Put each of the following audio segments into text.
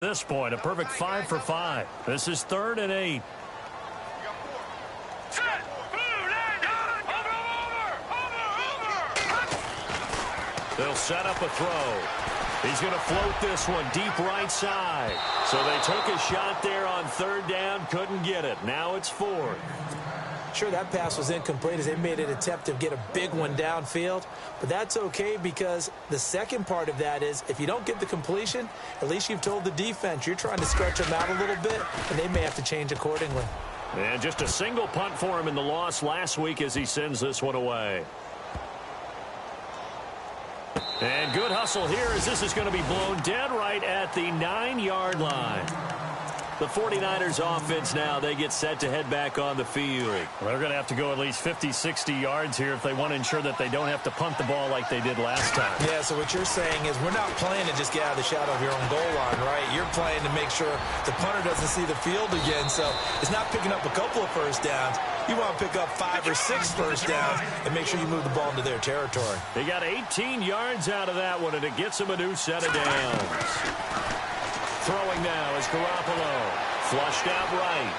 This point, a perfect 5 for 5. This is 3rd and 8. They'll set up a throw. He's going to float this one deep right side. So they took a shot there on 3rd down, couldn't get it. Now it's 4th. Sure, that pass was incomplete as they made an attempt to get a big one downfield. But that's okay because the second part of that is if you don't get the completion, at least you've told the defense you're trying to stretch them out a little bit, and they may have to change accordingly. And just a single punt for him in the loss last week as he sends this one away. And good hustle here as this is going to be blown dead right at the 9-yard line. The 49ers offense now, they get set to head back on the field. Well, they're going to have to go at least 50, 60 yards here if they want to ensure that they don't have to punt the ball like they did last time. Yeah, so what you're saying is we're not playing to just get out of the shadow of your own goal line, right? You're playing to make sure the punter doesn't see the field again. So it's not picking up a couple of first downs. You want to pick up 5 or 6 first downs and make sure you move the ball into their territory. They got 18 yards out of that one, and it gets them a new set of downs. Throwing now is Garoppolo. Flushed out right.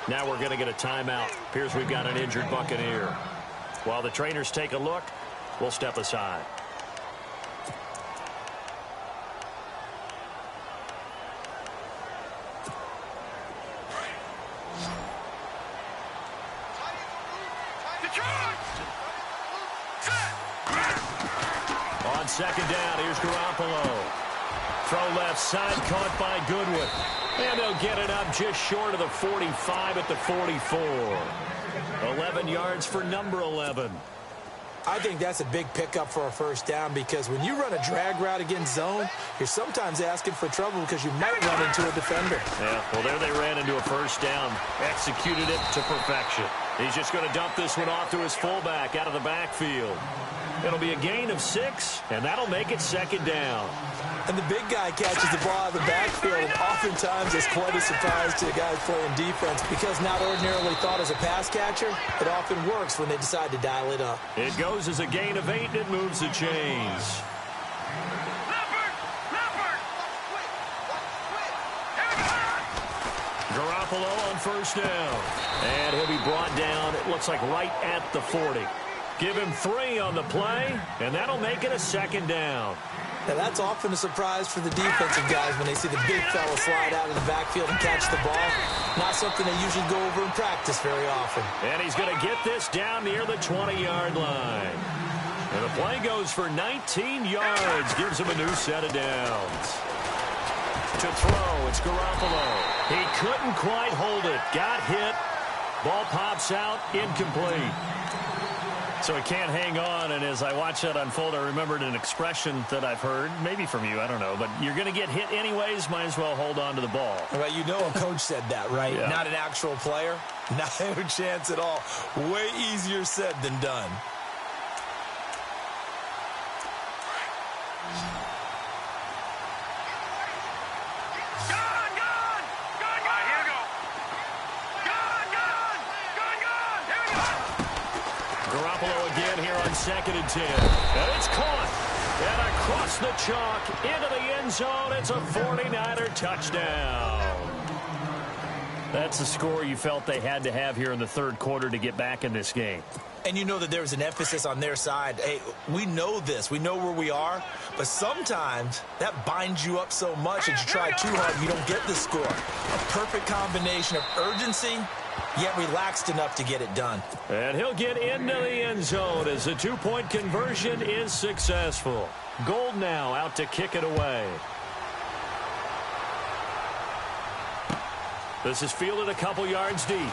Now we're going to get a timeout. Appears we've got an injured Buccaneer. While the trainers take a look, we'll step aside. On 2nd down, here's Garoppolo. Throw left side, caught by Goodwin. And they'll get it up just short of the 45 at the 44. 11 yards for number 11. I think that's a big pickup for a first down because when you run a drag route against zone, you're sometimes asking for trouble because you might run into a defender. Yeah, well, there they ran into a first down. Executed it to perfection. He's just going to dump this one off to his fullback out of the backfield. It'll be a gain of 6, and that'll make it 2nd down. And the big guy catches the ball out of the backfield, and oftentimes it's quite a surprise to the guys playing defense because not ordinarily thought as a pass catcher, it often works when they decide to dial it up. It goes as a gain of 8, and it moves the chains. Garoppolo on first down. And he'll be brought down, it looks like right at the 40. Give him 3 on the play, and that'll make it a 2nd down. Now, that's often a surprise for the defensive guys when they see the big fella slide out of the backfield and catch the ball. Not something they usually go over in practice very often. And he's going to get this down near the 20-yard line. And the play goes for 19 yards, gives him a new set of downs. To throw, it's Garoppolo. He couldn't quite hold it. Got hit. Ball pops out, incomplete. So he can't hang on, and as I watch that unfold, I remembered an expression that I've heard, maybe from you, I don't know, but you're going to get hit anyways, might as well hold on to the ball. Well, you know a coach said that, right? Yeah. Not an actual player. No chance at all. Way easier said than done. Garoppolo again here on 2nd and 10. And it's caught. And across the chalk into the end zone. It's a 49er touchdown. That's the score you felt they had to have here in the 3rd quarter to get back in this game. And you know that there's an emphasis on their side. Hey, we know this. We know where we are. But sometimes that binds you up so much that you try too hard, you don't get the score. A perfect combination of urgency, yet relaxed enough to get it done. And he'll get into the end zone as the 2-point conversion is successful. Gold now out to kick it away. This is fielded a couple yards deep.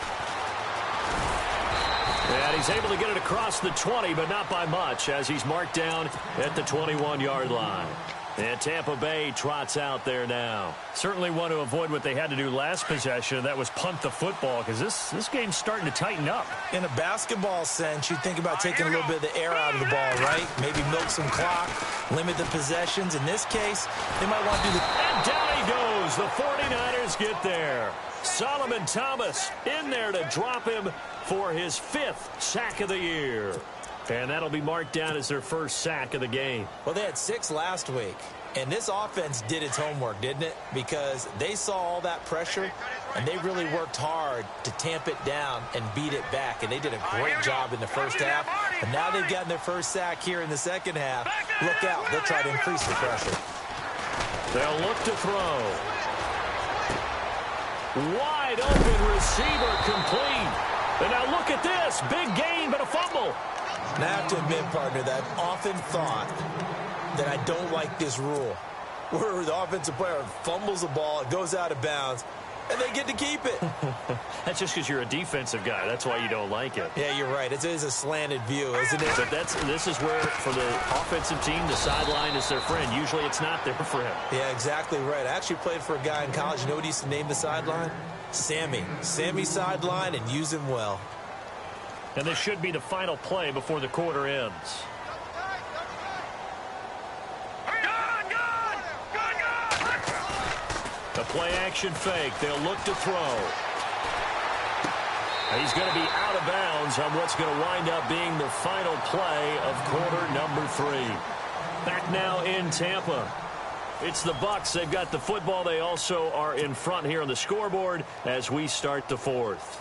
And he's able to get it across the 20, but not by much, as he's marked down at the 21-yard line. And Tampa Bay trots out there now. Certainly want to avoid what they had to do last possession. That was punt the football, because this game's starting to tighten up. In a basketball sense, you think about taking a little bit of the air out of the ball, right? Maybe milk some clock, limit the possessions. In this case, they might want to do the... And down he goes. The 49ers get there. Solomon Thomas in there to drop him for his 5th sack of the year. And that'll be marked down as their first sack of the game. Well, they had 6 last week. And this offense did its homework, didn't it? Because they saw all that pressure, and they really worked hard to tamp it down and beat it back. And they did a great job in the first half. And now they've gotten their first sack here in the second half. Look out. They'll try to increase the pressure. They'll look to throw. Wide open receiver complete. And now look at this. Big gain, but a fumble. And I have to admit, partner, that I've often thought that I don't like this rule, where the offensive player fumbles the ball, it goes out of bounds, and they get to keep it. That's just because you're a defensive guy. That's why you don't like it. Yeah, you're right. It is a slanted view, isn't it? But this is where, for the offensive team, the sideline is their friend. Usually it's not their friend. Yeah, exactly right. I actually played for a guy in college. You know what he used to name the sideline? Sammy. Sammy sideline, and use him well. And this should be the final play before the quarter ends. The play-action fake. They'll look to throw. And he's going to be out of bounds on what's going to wind up being the final play of quarter number 3. Back now in Tampa. It's the Bucs. They've got the football. They also are in front here on the scoreboard as we start the 4th.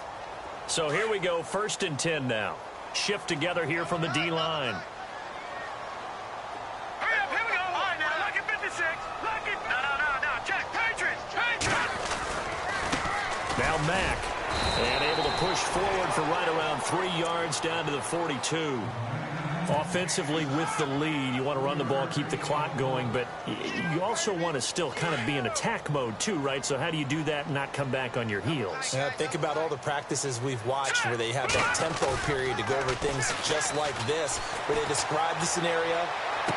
So here we go, 1st and 10 now. Shift together here from the D-line. Now Mack, and able to push forward for right around 3 yards down to the 42. Offensively with the lead, you want to run the ball, keep the clock going, but you also want to still kind of be in attack mode too, right? So how do you do that and not come back on your heels? Yeah, think about all the practices we've watched where they have that tempo period to go over things just like this, where they describe the scenario,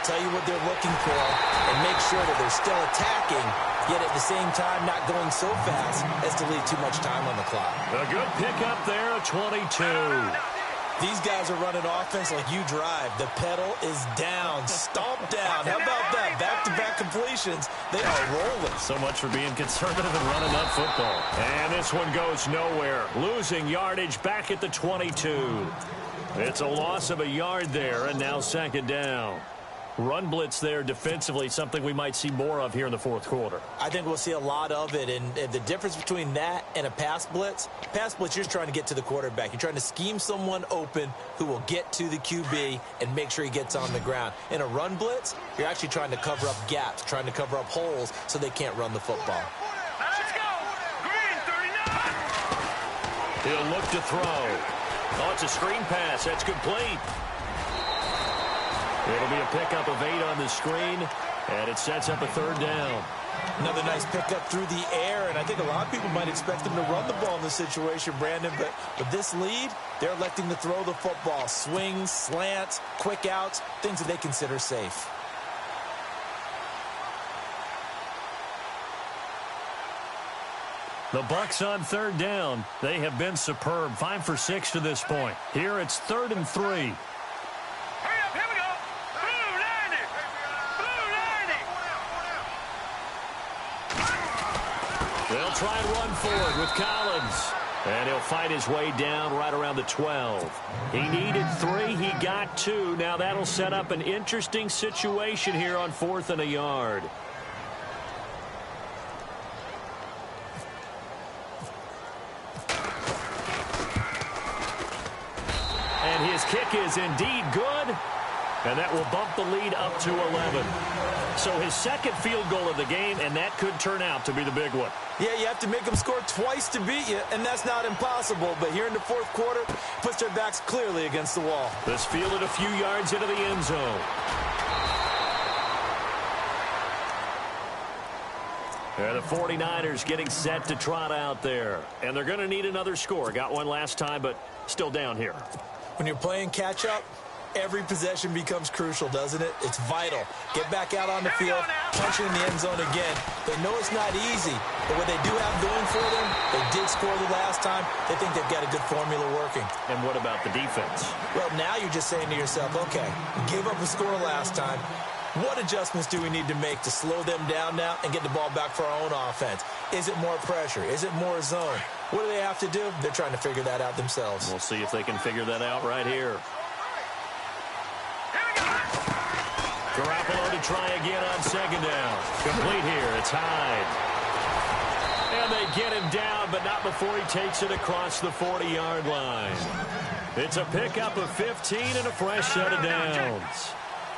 tell you what they're looking for, and make sure that they're still attacking, yet at the same time not going so fast as to leave too much time on the clock. A good pickup there, a 22. These guys are running offense like you drive. The pedal is down, stomp down. How about that? Back-to-back completions. They are rolling. So much for being conservative and running up football. And this one goes nowhere. Losing yardage back at the 22. It's a loss of a yard there, and now 2nd down. Run blitz there defensively, something we might see more of here in the 4th quarter. I think we'll see a lot of it, and the difference between that and a pass blitz, you're just trying to get to the quarterback. You're trying to scheme someone open who will get to the QB and make sure he gets on the ground. In a run blitz, you're actually trying to cover up gaps, trying to cover up holes so they can't run the football. Let's go! Green 39! He'll look to throw. Oh, it's a screen pass. That's complete. It'll be a pickup of 8 on the screen, and it sets up a 3rd down. Another nice pickup through the air, and I think a lot of people might expect them to run the ball in this situation, Brandon, but with this lead, they're electing to throw the football. Swings, slants, quick outs, things that they consider safe. The Bucs on 3rd down. They have been superb. 5 for 6 to this point. Here it's 3rd and 3. They'll try and run forward with Collins. And he'll fight his way down right around the 12. He needed 3. He got 2. Now that'll set up an interesting situation here on 4th and a yard. And his kick is indeed good. And that will bump the lead up to 11. So his 2nd field goal of the game, and that could turn out to be the big one. Yeah, you have to make them score twice to beat you, and that's not impossible. But here in the 4th quarter, puts their backs clearly against the wall. This fielded a few yards into the end zone. And the 49ers getting set to trot out there. And they're going to need another score. Got one last time, but still down here. When you're playing catch-up, every possession becomes crucial, doesn't it? It's vital. Get back out on the field, punch it in the end zone again. They know it's not easy, but what they do have going for them, they did score the last time. They think they've got a good formula working. And what about the defense? Well, now you're just saying to yourself, okay, we gave up a score last time. What adjustments do we need to make to slow them down now and get the ball back for our own offense? Is it more pressure? Is it more zone? What do they have to do? They're trying to figure that out themselves. We'll see if they can figure that out right here. Garoppolo to try again on second down. Complete here. It's Hyde. And they get him down, but not before he takes it across the 40-yard line. It's a pickup of 15 and a fresh set of downs.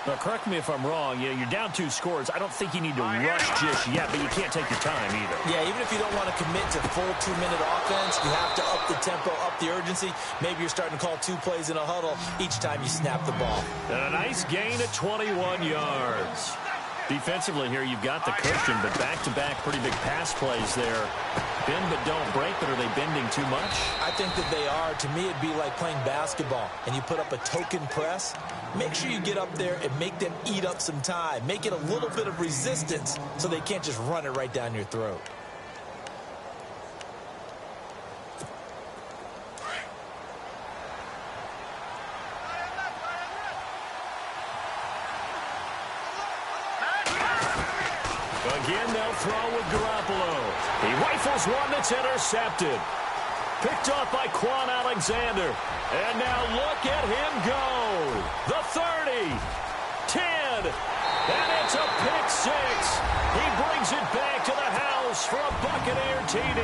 Now, correct me if I'm wrong. Yeah, you're down 2 scores. I don't think you need to rush just yet, but you can't take your time either. Yeah, even if you don't want to commit to full 2-minute offense, you have to up the tempo, up the urgency. Maybe you're starting to call 2 plays in a huddle each time you snap the ball. And a nice gain of 21 yards. Defensively here, you've got the cushion, but back-to-back pretty big pass plays there. Bend but don't break, but are they bending too much? I think that they are. To me, it'd be like playing basketball, and you put up a token press. Make sure you get up there and make them eat up some time. Make it a little bit of resistance so they can't just run it right down your throat. Again, they'll throw with Garoppolo. He rifles one that's intercepted. Picked off by Quan Alexander. And now look at him go. The 30, 10, and it's a pick 6. He brings it back to the house for a Buccaneer TD.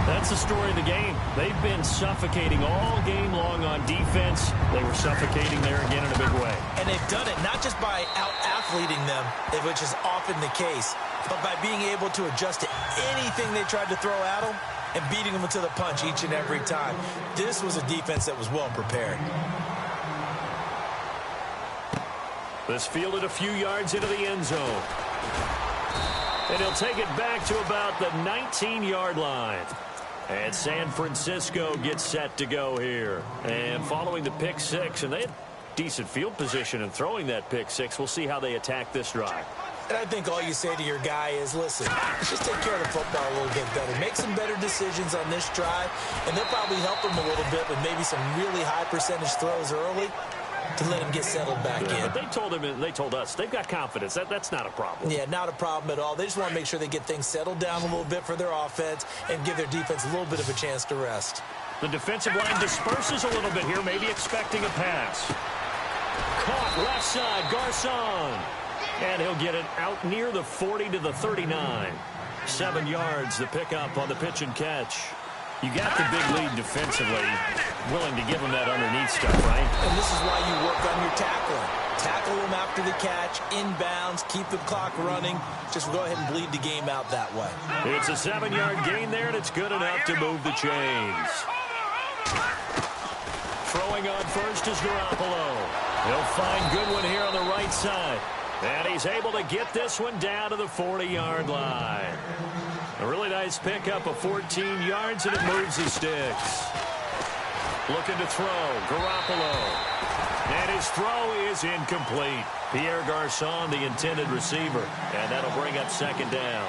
That's the story of the game. They've been suffocating all game long on defense. They were suffocating there again in a big way. And they've done it not just by out-athleting them, which is often the case, but by being able to adjust to anything they tried to throw at them and beating them to the punch each and every time. This was a defense that was well prepared. This fielded a few yards into the end zone. And he'll take it back to about the 19-yard line. And San Francisco gets set to go here. And following the pick 6, and they had decent field position in throwing that pick 6. We'll see how they attack this drive. And I think all you say to your guy is, listen, let's just take care of the football a little bit better. Make some better decisions on this drive, and they'll probably help him a little bit with maybe some really high percentage throws early to let him get settled back in. But they told him, and they told us, they've got confidence. That's not a problem. Yeah, not a problem at all. They just want to make sure they get things settled down a little bit for their offense and give their defense a little bit of a chance to rest. The defensive line disperses a little bit here, maybe expecting a pass. Caught left side, Garcon. And he'll get it out near the 40 to the 39. 7 yards, the pickup on the pitch and catch. You got the big lead defensively, willing to give them that underneath stuff, right? And this is why you work on your tackling. Tackle them after the catch, inbounds, keep the clock running. Just go ahead and bleed the game out that way. It's a 7-yard gain there, and it's good enough to move the chains. Throwing on first is Garoppolo. He'll find Goodwin here on the right side. And he's able to get this one down to the 40-yard line. A really nice pickup of 14 yards, and it moves the sticks. Looking to throw, Garoppolo. And his throw is incomplete. Pierre Garcon, the intended receiver. And that'll bring up second down.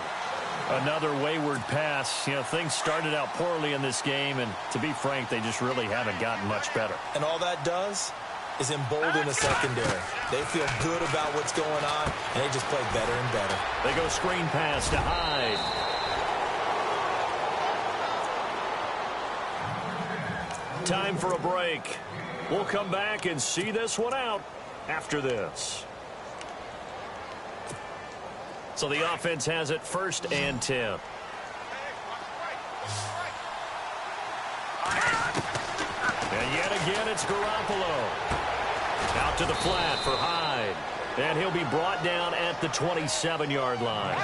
Another wayward pass. You know, things started out poorly in this game, and to be frank, they just really haven't gotten much better. And all that does is embolden the secondary. They feel good about what's going on, and they just play better and better. They go screen pass to Hyde. Time for a break. We'll come back and see this one out after this. So the offense has it 1st and 10. And yet again, it's Garoppolo. Out to the flat for Hyde. And he'll be brought down at the 27-yard line.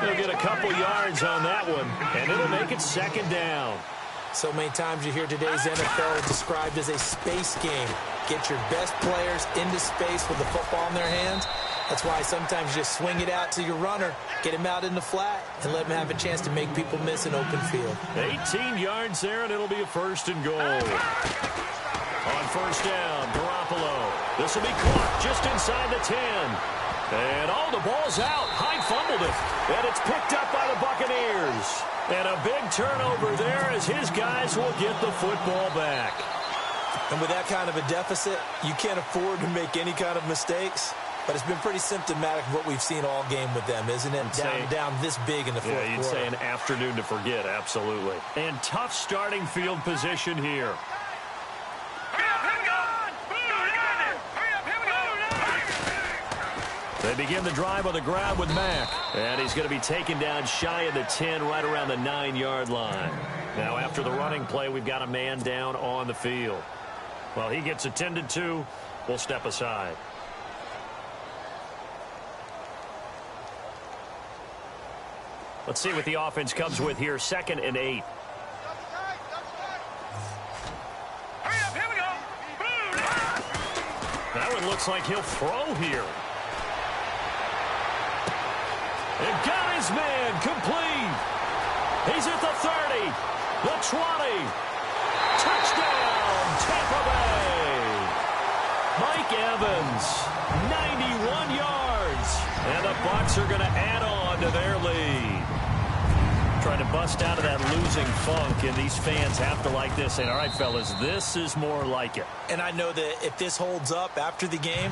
He'll get a couple yards on that one, and it'll make it second down. So many times you hear today's NFL described as a space game. Get your best players into space with the football in their hands. That's why sometimes you just swing it out to your runner, get him out in the flat, and let him have a chance to make people miss an open field. 18 yards there, and it'll be a 1st and goal. On 1st down, Garoppolo. This will be caught just inside the 10. And, oh, the ball's out. Hyde fumbled it. And it's picked up by the Buccaneers. And a big turnover there as his guys will get the football back. And with that kind of a deficit, you can't afford to make any kind of mistakes. But it's been pretty symptomatic of what we've seen all game with them, isn't it? Down this big in the fourth quarter. Yeah, you'd say an afternoon to forget, absolutely. And tough starting field position here. They begin the drive on the ground with Mack. And he's going to be taken down shy of the 10, right around the 9-yard line. Now, after the running play, we've got a man down on the field. While he gets attended to, we'll step aside. Let's see what the offense comes with here. 2nd and 8. Hurry up, here we go. Boom. That one looks like he'll throw here. And got his man complete. He's at the 30, the 20. Touchdown, Tampa Bay. Mike Evans, 91 yards. And the Bucs are going to add on to their lead. Trying to bust out of that losing funk, and these fans have to like this. And all right, fellas, this is more like it. And I know that if this holds up after the game,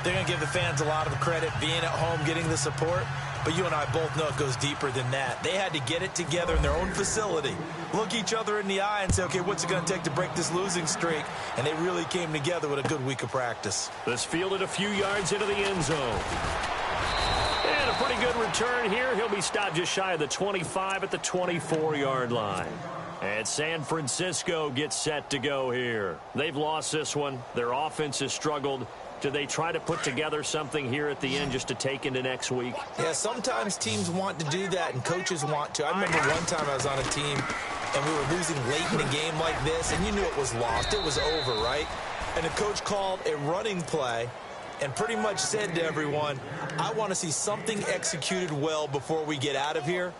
they're going to give the fans a lot of credit being at home, getting the support. But you and I both know it goes deeper than that. They had to get it together in their own facility, look each other in the eye and say, okay, what's it going to take to break this losing streak? And they really came together with a good week of practice. This fielded a few yards into the end zone. And a pretty good return here. He'll be stopped just shy of the 25 at the 24-yard line. And San Francisco gets set to go here. They've lost this one. Their offense has struggled. Do they try to put together something here at the end just to take into next week? Yeah, sometimes teams want to do that and coaches want to. I remember one time I was on a team and we were losing late in a game like this, and you knew it was lost. It was over, right? And the coach called a running play and pretty much said to everyone, I want to see something executed well before we get out of here.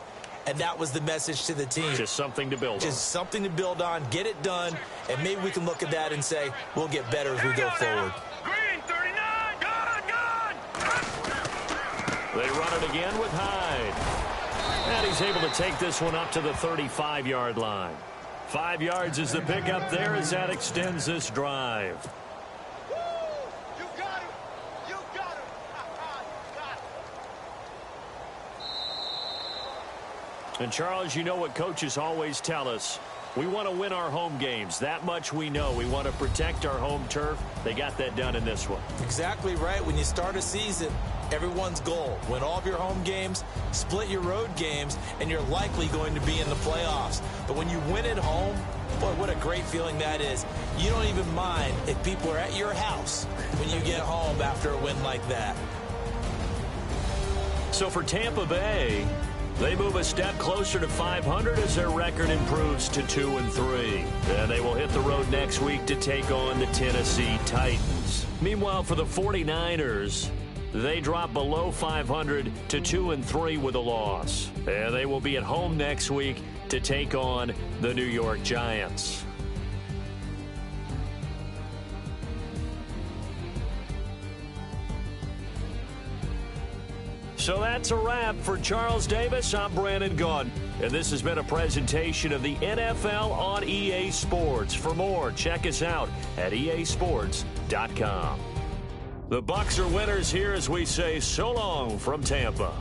And that was the message to the team. Just something to build on. Just something to build on, get it done, and maybe we can look at that and say, we'll get better as we go forward. Green, 39, good. They run it again with Hyde. And he's able to take this one up to the 35-yard line. 5 yards is the pickup there as that extends this drive. You got him. You got him. You got him. And, Charles, you know what coaches always tell us. We want to win our home games. That much we know. We want to protect our home turf. They got that done in this one. Exactly right. When you start a season, everyone's goal, win all of your home games, split your road games, and you're likely going to be in the playoffs. But when you win at home, boy, what a great feeling that is. You don't even mind if people are at your house when you get home after a win like that. So for Tampa Bay, they move a step closer to 500 as their record improves to 2-3. And they will hit the road next week to take on the Tennessee Titans. Meanwhile, for the 49ers, they drop below 500 to 2-3 with a loss. And they will be at home next week to take on the New York Giants. So that's a wrap. For Charles Davis, I'm Brandon Gaudin. And this has been a presentation of the NFL on EA Sports. For more, check us out at easports.com. The Bucs are winners here as we say so long from Tampa.